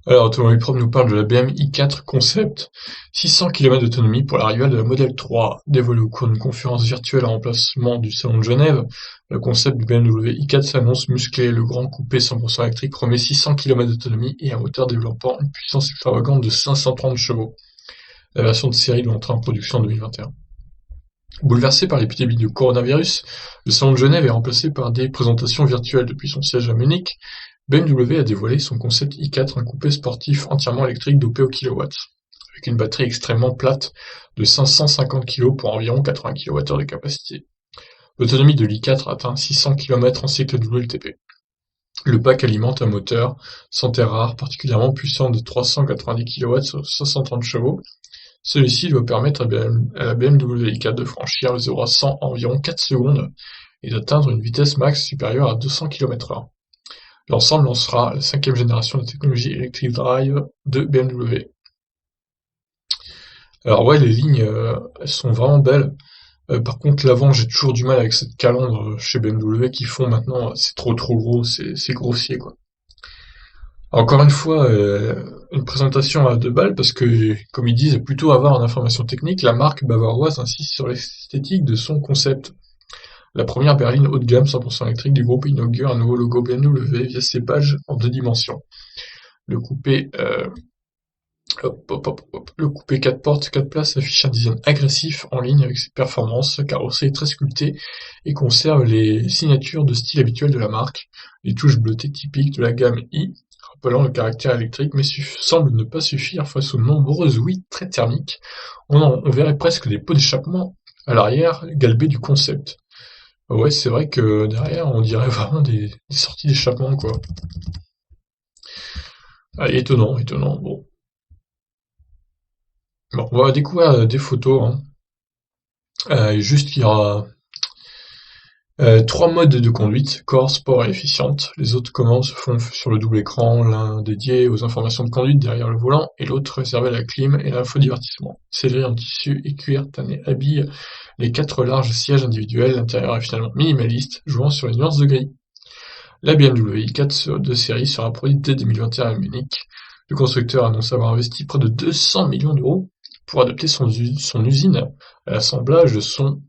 Alors, Automobile Pro nous parle de la BMW i4 Concept, 600 km d'autonomie pour la rivale de la Model 3. Dévoilé au cours d'une conférence virtuelle en remplacement du salon de Genève, le concept du BMW i4 s'annonce musclé. Le grand coupé 100% électrique promet 600 km d'autonomie et un moteur développant une puissance extravagante de 530 chevaux. La version de série doit entrer en production en 2021. Bouleversé par l'épidémie de coronavirus, le salon de Genève est remplacé par des présentations virtuelles depuis son siège à Munich. BMW a dévoilé son concept i4, un coupé sportif entièrement électrique dopé au kilowatt, avec une batterie extrêmement plate de 550 kg pour environ 80 kWh de capacité. L'autonomie de l'i4 atteint 600 km en cycle WLTP. Le pack alimente un moteur sans terre rare particulièrement puissant de 390 kW sur 530 chevaux. Celui-ci doit permettre à la BMW i4 de franchir le 0 à 100 en environ 4 secondes et d'atteindre une vitesse max supérieure à 200 km/h. L'ensemble lancera la cinquième génération de technologie Electric Drive de BMW. Alors ouais, les lignes, elles sont vraiment belles. Par contre, l'avant, j'ai toujours du mal avec cette calandre chez BMW qui font maintenant, c'est trop gros, c'est grossier quoi. Encore une fois, une présentation à deux balles parce que, comme ils disent, plutôt avoir en information technique, la marque bavaroise insiste sur l'esthétique de son concept. La première berline haut de gamme 100% électrique du groupe inaugure un nouveau logo BMW via ses pages en deux dimensions. Le coupé, le coupé 4 portes, 4 places affiche un design agressif en ligne avec ses performances, sa carrosserie très sculptée et conserve les signatures de style habituelles de la marque, les touches bleutées typiques de la gamme i, rappelant le caractère électrique, mais semble ne pas suffire face aux nombreuses ouïes très thermiques. On verrait presque des pots d'échappement à l'arrière galbés du concept. Ouais, c'est vrai que derrière, on dirait vraiment des sorties d'échappement, quoi. Ah, étonnant, étonnant. Bon, on va découvrir des photos, hein. Juste, il y aura trois modes de conduite, Core, Sport et Efficiente. Les autres commandes se font sur le double écran, l'un dédié aux informations de conduite derrière le volant et l'autre réservé à la clim et l'infodivertissement. Sellerie en tissu et cuir tanné habille les quatre larges sièges individuels. L'intérieur est finalement minimaliste, jouant sur les nuances de gris. La BMW i4 de série sera produite dès 2021 à Munich. Le constructeur annonce avoir investi près de 200 millions d'euros pour adapter son usine à l'assemblage de son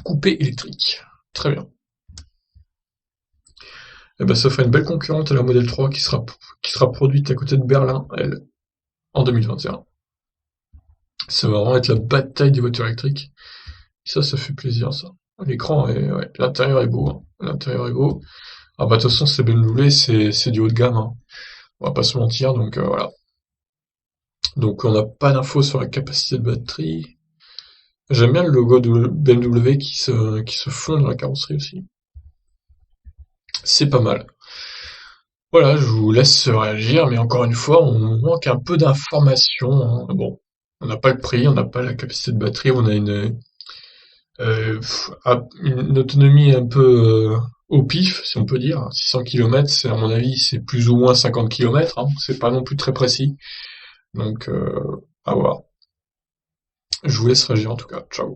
coupé électrique. Très bien. Eh ben, ça fera une belle concurrente à la Model 3 qui sera produite à côté de Berlin, elle, en 2021. Ça va vraiment être la bataille des voitures électriques. Ça fait plaisir, ça. L'écran est, ouais, l'intérieur est beau, hein. L'intérieur est beau. Ah bah, de toute façon, c'est BMW, c'est du haut de gamme, hein. On va pas se mentir, donc voilà. Donc on n'a pas d'infos sur la capacité de batterie. J'aime bien le logo de BMW qui se fond dans la carrosserie aussi. C'est pas mal. Voilà, je vous laisse réagir, mais encore une fois, on manque un peu d'informations, hein. Bon, on n'a pas le prix, on n'a pas la capacité de batterie, on a une autonomie un peu au pif, si on peut dire. 600 km, c'est, à mon avis, c'est plus ou moins 50 km, hein. C'est pas non plus très précis. Donc, à voir. Je vous laisse réagir en tout cas. Ciao.